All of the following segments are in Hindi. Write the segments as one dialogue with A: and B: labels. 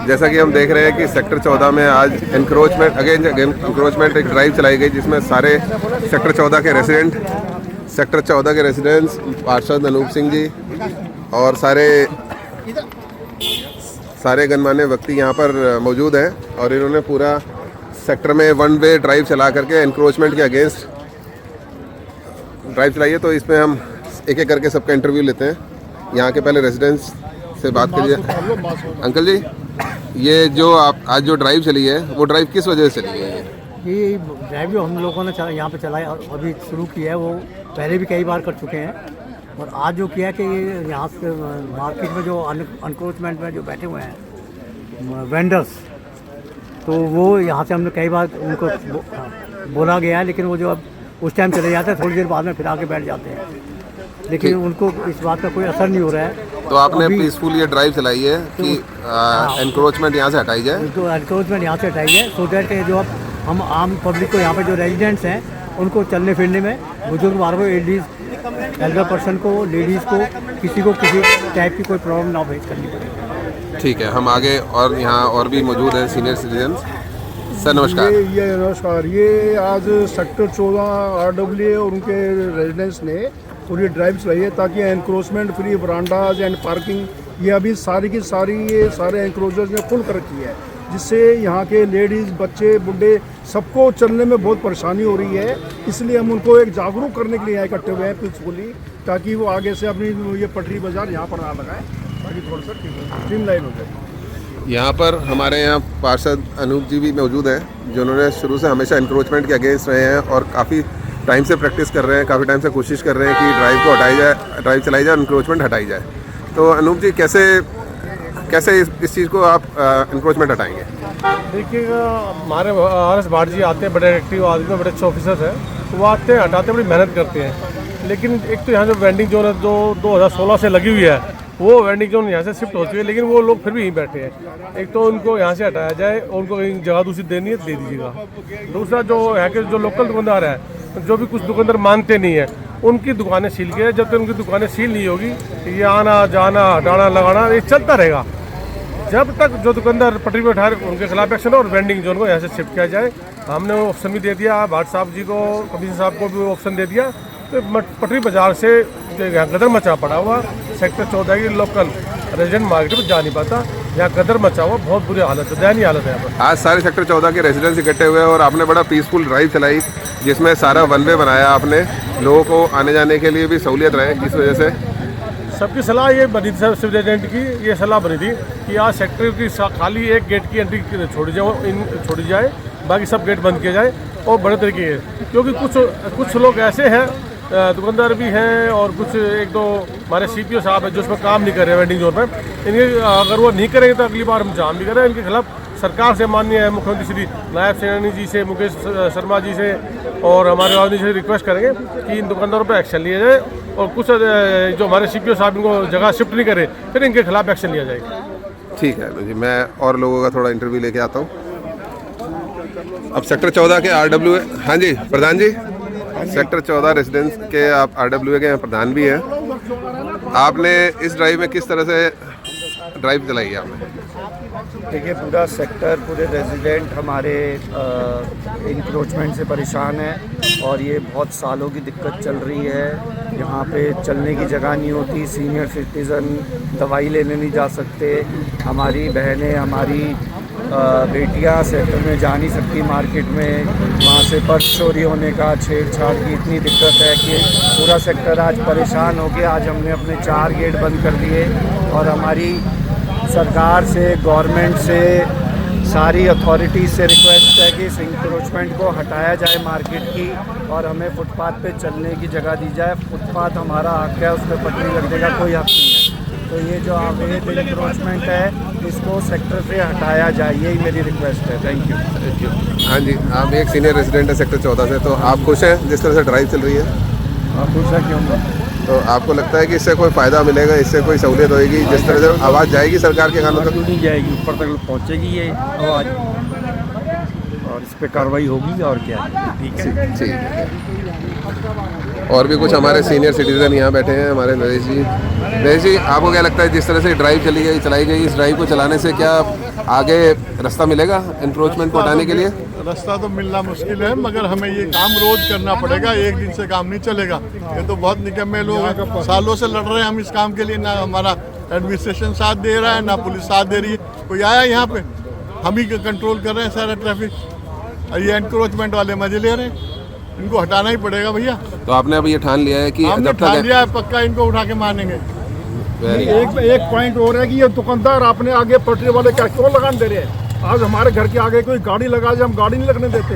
A: जैसा कि हम देख रहे हैं कि सेक्टर 14 में आज इंक्रोचमेंट एक ड्राइव चलाई गई, जिसमें सारे सेक्टर 14 के रेसिडेंट्स पार्षद अनूप सिंह जी और सारे गणमान्य व्यक्ति यहाँ पर मौजूद हैं और इन्होंने पूरा सेक्टर में वन वे ड्राइव चला करके इंक्रोचमेंट के अगेंस्ट ड्राइव चलाई है। तो इसमें हम एक एक करके सबका इंटरव्यू लेते हैं। यहाँ के पहले रेसिडेंट्स से बात करिए। अंकल जी, ये जो आप आज जो ड्राइव चली है वो ड्राइव किस वजह से चली है?
B: ये ड्राइव जो हम लोगों ने यहाँ पे चलाया और अभी शुरू किया है, वो पहले भी कई बार कर चुके हैं। और आज जो किया कि ये यहाँ से मार्केट में जो अनक्रोचमेंट में जो बैठे हुए हैं वेंडर्स, तो वो यहाँ से हमने कई बार उनको बोला गया है, लेकिन वो जो अब उस टाइम चले जाते हैं, थोड़ी देर बाद में फिर आके बैठ जाते हैं, लेकिन उनको इस बात का कोई असर नहीं हो रहा है।
A: तो आपने पीसफुल ये ड्राइव चलाई है कि एनक्रोचमेंट यहाँ से हटाई जाए,
B: तो एनक्रोचमेंट यहाँ से हटाई जाए, सो दैट जो अब हम आम पब्लिक को यहाँ पे जो रेजिडेंट्स हैं उनको चलने फिरने में, बुजुर्ग वालों को, एल्डर पर्सन को, लेडीज़ को, किसी को किसी टाइप की कोई प्रॉब्लम ना फेस करनी पड़े।
A: ठीक है, हम आगे और यहाँ और भी मौजूद हैं सीनियर सिटीजन। सर नमस्कार।
C: ये नमस्कार। ये आज सेक्टर 14 RWA और उनके रेजिडेंट्स ने पूरी ड्राइव चलाई है ताकि एनक्रोचमेंट फ्री बरांडाज एंड पार्किंग, ये अभी सारी की सारी ये सारे एनक्रोचर्स ने फुल कर रखी है, जिससे यहाँ के लेडीज़, बच्चे, बुढ़े सबको चलने में बहुत परेशानी हो रही है। इसलिए हम उनको एक जागरूक करने के लिए यहाँ इकट्ठे हुए हैं पीसफुली, ताकि वो आगे से अपनी ये पटरी बाजार यहाँ पर ना लगाएं, ताकि थोड़ा सा स्ट्रीम लाइन हो जाए।
A: यहाँ पर हमारे यहाँ पार्षद अनूप जी भी मौजूद हैं, जिन्होंने शुरू से हमेशा इंक्रोचमेंट के अगेंस्ट रहे हैं और काफ़ी टाइम से प्रैक्टिस कर रहे हैं, काफ़ी टाइम से कोशिश कर रहे हैं कि ड्राइव को हटाई जाए, ड्राइव चलाई जाए, इंक्रोचमेंट हटाई जाए। तो अनूप जी, कैसे इस चीज़ को आप इंक्रोचमेंट हटाएंगे?
D: देखिएगा, हमारे RS भाट जी आते हैं, बड़े एक्टिव आदमी, बड़े अच्छे ऑफिसर्स हैं, तो वो आते हैं, हटाते हैं, बड़ी मेहनत करते हैं। लेकिन एक तो यहाँ जो वेंडिंग जोन है जो 2016 से लगी हुई है, वो वेंडिंग जोन यहाँ से शिफ्ट हो चुकी है, लेकिन वो लोग फिर भी यहीं बैठे हैं। एक तो उनको यहाँ से हटाया जाए, उनको कहीं जगह दूसरी देनी है दे दीजिएगा। दूसरा, जो यहाँ के जो लोकल दुकानदार हैं, जो भी कुछ दुकानदार मानते नहीं है, उनकी दुकानें सील किए। जब तक उनकी दुकानें सील नहीं होगी, ये आना जाना, हटाना लगाना, ये चलता रहेगा। जब तक जो दुकानदार पटरी पर उठा रहे उनके खिलाफ एक्शन हो और वेंडिंग जोन को यहाँ से शिफ्ट किया जाए। हमने वो ऑप्शन भी दे दिया, भाट साहब जी को, कमिश्नर साहब को भी वो ऑप्शन दे दिया। तो पटरी बाजार से जो यहाँ गदर मचा पड़ा हुआ, सेक्टर 14 की लोकल रेजिडेंट मार्केट में जा नहीं पाता, यहाँ गदर मचा हुआ, बहुत बुरी हालत है, दयनीय हालत है यहाँ पर।
A: आज सारे सेक्टर 14 के रेजिडेंट्स इकट्ठे हुए और आपने बड़ा पीसफुल ड्राइव चलाई, जिसमें सारा वन वे बनाया आपने, लोगों को आने जाने के लिए भी सहूलियत रहे। किस वजह से?
D: सबकी सलाह ये बनी थी, सिविल एजेंट की ये सलाह बनी थी कि आज सेक्टर की खाली एक गेट की एंट्री छोड़ी जाए, बाकी सब गेट बंद किए जाए और बड़े तरीके से, क्योंकि कुछ लोग ऐसे हैं, दुकानदार भी हैं और कुछ एक दो हमारे CPO साहब हैं जो उसमें काम नहीं कर रहे वेंडिंग जोन पर। इनके अगर वो नहीं करेंगे तो अगली बार हम जाम भी करें। इनके खिलाफ सरकार से माननीय मुख्यमंत्री श्री नायब सेनानी जी से, मुकेश शर्मा जी से और हमारे आदमी से रिक्वेस्ट करेंगे कि इन दुकानदारों पर एक्शन लिया जाए और कुछ जो हमारे CPO साहब इनको जगह शिफ्ट नहीं करे, फिर इनके खिलाफ एक्शन लिया जाएगा।
A: ठीक है जी, मैं और लोगों का थोड़ा इंटरव्यू लेके आता हूँ। अब सेक्टर 14 के RWA, हाँ जी प्रधान जी, सेक्टर 14 रेजिडेंट्स के आप RWA के प्रधान भी हैं। आपने इस ड्राइव में किस तरह से ड्राइव चलाई है आपने?
E: देखिए, पूरा सेक्टर, पूरे रेजिडेंट हमारे इंक्रोचमेंट से परेशान है और ये बहुत सालों की दिक्कत चल रही है। यहाँ पे चलने की जगह नहीं होती, सीनियर सिटीज़न दवाई लेने नहीं जा सकते, हमारी बहनें, हमारी बेटियां सेक्टर में जा नहीं सकती मार्केट में, वहाँ से पर्स चोरी होने का, छेड़छाड़ की इतनी दिक्कत है कि पूरा सेक्टर आज परेशान हो गया। आज हमने अपने 4 गेट बंद कर दिए और हमारी सरकार से, गवर्नमेंट से, सारी अथॉरिटीज़ से रिक्वेस्ट है कि इस इंक्रोचमेंट को हटाया जाए मार्केट की और हमें फुटपाथ पे चलने की जगह दी जाए। फुटपाथ हमारा हक है, उस पर पटरी लगने का कोई हक नहीं है। तो ये जो अवैध इंक्रोचमेंट है, इसको सेक्टर से हटाया जाए, यही मेरी रिक्वेस्ट है। Thank you.
A: हाँ जी, आप एक सीनियर रेजिडेंट है सेक्टर 14 से, तो आप खुश हैं जिस तरह से ड्राइव चल रही है?
E: आप खुश हैं? क्यों?
A: तो आपको लगता है कि इससे कोई फ़ायदा मिलेगा, इससे कोई सहूलियत होगी, जिस तरह से आवाज़ जाएगी सरकार के कानून तक?
E: नहीं जाएगी, ऊपर तक पहुँचेगी ये आवाज़ और इस पर कार्रवाई होगी और क्या। ठीक है,
A: ठीक है। और भी कुछ हमारे सीनियर सिटीजन यहाँ बैठे हैं, हमारे नरेश जी, आपको क्या लगता है जिस तरह से ड्राइव चलाई गई, इस ड्राइव को चलाने से क्या आगे रास्ता मिलेगा एनक्रोचमेंट को हटाने के लिए?
F: रास्ता तो मिलना मुश्किल है, मगर हमें ये काम रोज करना पड़ेगा, एक दिन से काम नहीं चलेगा। ये तो बहुत निकम्मे लोग हैं, सालों से लड़ रहे हैं हम इस काम के लिए, ना हमारा एडमिनिस्ट्रेशन साथ दे रहा है, ना पुलिस साथ दे रही है। कोई आया यहाँ पे, हम ही कंट्रोल कर रहे हैं सारा ट्रैफिक, और ये एनक्रोचमेंट वाले मजे ले रहे हैं, इनको हटाना ही पड़ेगा भैया।
A: तो आपने अब ये ठान लिया है कि
F: हमने ठान लिया है, पक्का इनको उठा के मानेंगे।
C: एक पॉइंट और है कि ये दुकानदार अपने आगे पटरी वाले क्या क्यों लगाने दे रहे हैं? आज हमारे घर के आगे कोई गाड़ी लगा जाए, हम गाड़ी नहीं लगने देते।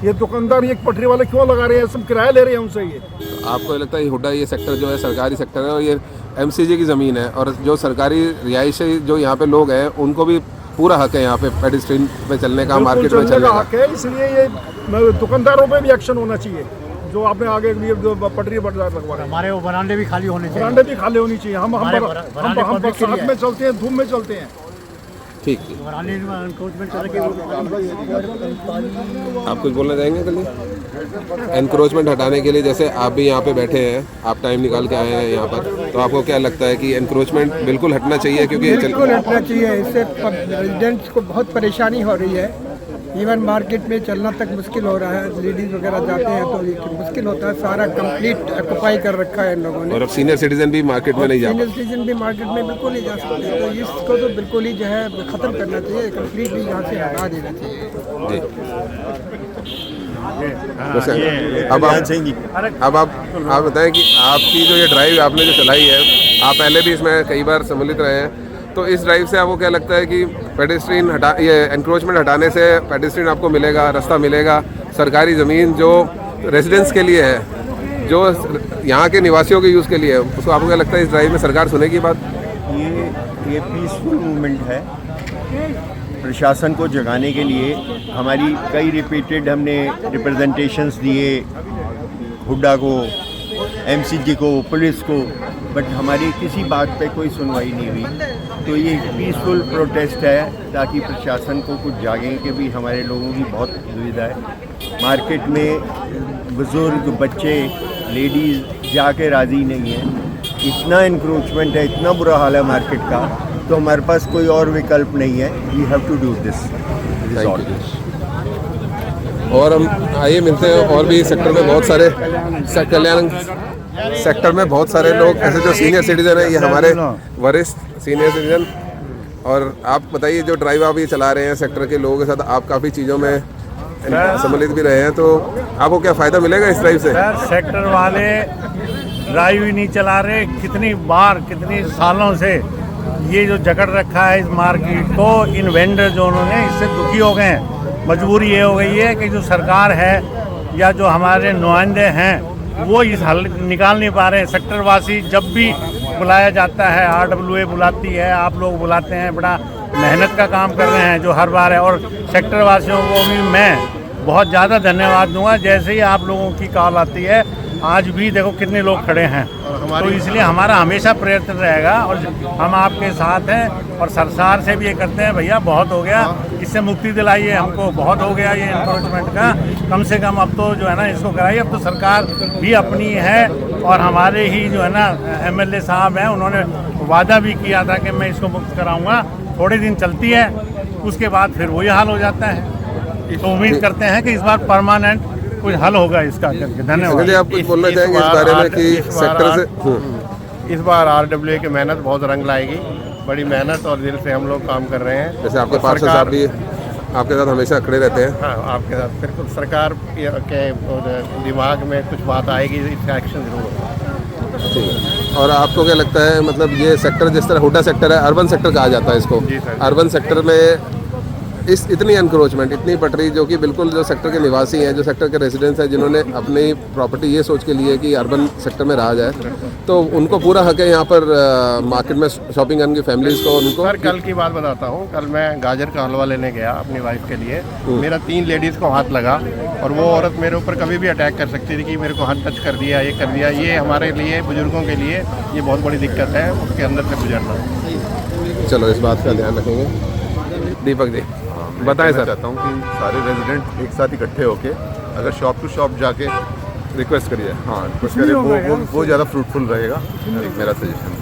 C: ये दुकानदार ये पटरी वाले क्यों लगा रहे हैं? सब किराया ले रहे हैं उनसे। ये
A: आपको लगता है हुड्डा ये सेक्टर जो है सरकारी सेक्टर है और ये एमसीजी की ज़मीन है, और जो सरकारी रिहायशी जो यहाँ पे लोग हैं उनको भी पूरा हक है यहाँ पे पेडेस्ट्रियन पे चलने का, मार्केट में चलने का
C: हक है। इसलिए ये दुकानदारों पे भी एक्शन होना चाहिए, जो आपने आगे पटरी बाजार लगवा रहे हैं।
B: हमारे वो बरामदे भी खाली होने चाहिए,
C: बरामदे भी खाली होनी चाहिए। हम बरसात में चलते हैं, धूप में चलते हैं।
A: ठीक। आप कुछ बोलना चाहेंगे कल एनक्रोचमेंट हटाने के लिए? जैसे आप भी यहाँ पे बैठे हैं, आप टाइम निकाल के आए हैं यहाँ पर, तो आपको क्या लगता है कि एनक्रोचमेंट बिल्कुल हटना चाहिए? क्योंकि
G: बिल्कुल हटना चाहिए, इससे रेजिडेंट्स को बहुत परेशानी हो रही है। इवन मार्केट में चलना तक मुश्किल हो रहा है, लेडीज़ वगैरह जाते हैं तो मुश्किल होता है। सारा कंप्लीट ऑक्युपाई कर रखा है इन लोगों ने।
A: और अब सीनियर सिटीजन भी मार्केट में नहीं जा
G: सीनियर सिटीजन भी मार्केट में बिल्कुल नहीं जा सकते, तो इसको तो बिल्कुल ही जो है ख़त्म करना चाहिए, कंप्लीटली यहाँ से हटा देना चाहिए।
A: अब आप बताएं कि आपकी जो ये ड्राइव आपने जो चलाई है, आप पहले भी इसमें कई बार सम्मिलित रहे हैं, तो इस ड्राइव से आपको क्या लगता है कि पेडेस्ट्रियन ये एनक्रोचमेंट हटाने से पेडेस्ट्रियन आपको मिलेगा, रास्ता मिलेगा, सरकारी ज़मीन जो रेजिडेंट्स के लिए है, जो यहाँ के निवासियों के यूज़ के लिए है, उसको आपको क्या लगता है इस ड्राइव में सरकार सुनेगी बात?
H: ये पीसफुल मूवमेंट है। प्रशासन को जगाने के लिए हमारी कई रिपीटेड हमने रिप्रेजेंटेशंस दिए, हुड्डा को, एमसीजी को, पुलिस को, बट हमारी किसी बात पे कोई सुनवाई नहीं हुई। तो ये पीसफुल प्रोटेस्ट है ताकि प्रशासन को कुछ जागें कि भी हमारे लोगों की बहुत दुविधा है। मार्केट में बुज़ुर्ग, बच्चे, लेडीज़ जाके राज़ी नहीं है। इतना इंक्रोचमेंट है, इतना बुरा हाल है मार्केट का, तो हमारे पास कोई और विकल्प नहीं है। We have to do this.
A: और हम आइए मिलते हैं, और भी सेक्टर में बहुत सारे कल्याण सेक्टर में बहुत सारे लोग ऐसे जो सीनियर सिटीजन है, ये हमारे वरिष्ठ सीनियर सिटीजन। और आप बताइए, जो ड्राइव आप ये चला रहे हैं सेक्टर के लोगों के साथ, आप काफ़ी चीज़ों में सम्मिलित भी रहे हैं, तो आपको क्या फ़ायदा मिलेगा इस ड्राइव से?
I: सर, सेक्टर वाले ड्राइव ही नहीं चला रहे, कितनी बार, कितनी सालों से ये जो जकड़ रखा है इस मार्केट को, इन वेंडर जो उन्होंने, इससे दुखी हो गए हैं। मजबूरी ये हो गई है कि जो सरकार है या जो हमारे नुमाइंदे हैं वो इस हल निकाल नहीं पा रहे हैं। सेक्टरवासी जब भी बुलाया जाता है, RWA बुलाती है, आप लोग बुलाते हैं, बड़ा मेहनत का काम कर रहे हैं जो हर बार है, और सेक्टरवासियों को भी मैं बहुत ज़्यादा धन्यवाद दूंगा। जैसे ही आप लोगों की कॉल आती है, आज भी देखो कितने लोग खड़े हैं, तो इसलिए हमारा हमेशा प्रयत्न रहेगा और हम आपके साथ हैं। और सरकार से भी ये करते हैं, भैया बहुत हो गया, इससे मुक्ति दिलाइए हमको, बहुत हो गया ये एनक्रोचमेंट का, कम से कम अब तो जो है ना इसको कराइए। अब तो सरकार भी अपनी है, और हमारे ही जो है ना MLA साहब हैं, उन्होंने वादा भी किया था कि मैं इसको मुक्त कराऊंगा। थोड़े दिन चलती है, उसके बाद फिर वही हाल हो जाता है। तो उम्मीद करते हैं कि इस बार परमानेंट कुछ हल होगा इसका करके। धन्यवाद।
A: आप कुछ बोलना चाहेंगे इस बारे में कि सेक्टर से?
F: इस बार RWA की मेहनत बहुत रंग लाएगी, बड़ी मेहनत और दिल से हम लोग काम कर रहे हैं।
A: जैसे आपके पार्षद साहब भी आपके साथ हमेशा खड़े रहते हैं।
F: हाँ, आपके साथ बिल्कुल। सरकार के दिमाग में कुछ बात आएगी, इसका एक्शन जरूर होगा।
A: ठीक है। और आपको क्या लगता है, मतलब ये सेक्टर जिस तरह हुड्डा सेक्टर है, अर्बन सेक्टर कहा जाता है इसको, अर्बन सेक्टर में इस इतनी एनक्रोचमेंट, इतनी पटरी, जो कि बिल्कुल जो सेक्टर के निवासी हैं, जो सेक्टर के रेजिडेंट्स हैं, जिन्होंने अपनी प्रॉपर्टी ये सोच के लिए कि अर्बन सेक्टर में रहा जाए, तो उनको पूरा हक है यहाँ पर मार्केट में शॉपिंग करने की फैमिलीज़ को। उनको
F: सर, कल की बात बताता हूँ। कल मैं गाजर का हलवा लेने गया अपनी वाइफ के लिए, मेरा 3 लेडीज़ को हाथ लगा, और वो औरत मेरे ऊपर कभी भी अटैक कर सकती थी कि मेरे को हाथ टच कर दिया, ये कर दिया। ये हमारे लिए, बुजुर्गों के लिए ये बहुत बड़ी दिक्कत है, उसके अंदर से गुजरना।
A: चलो, इस बात का ध्यान रखेंगे। दीपक जी बताएं सर।
J: चाहता हूँ कि सारे रेजिडेंट एक साथ इकट्ठे होके अगर शॉप टू शॉप जाके
A: रिक्वेस्ट करिए, हाँ रिक्वेस्ट करिए, वो ज़्यादा फ्रूटफुल रहेगा, एक मेरा सजेशन।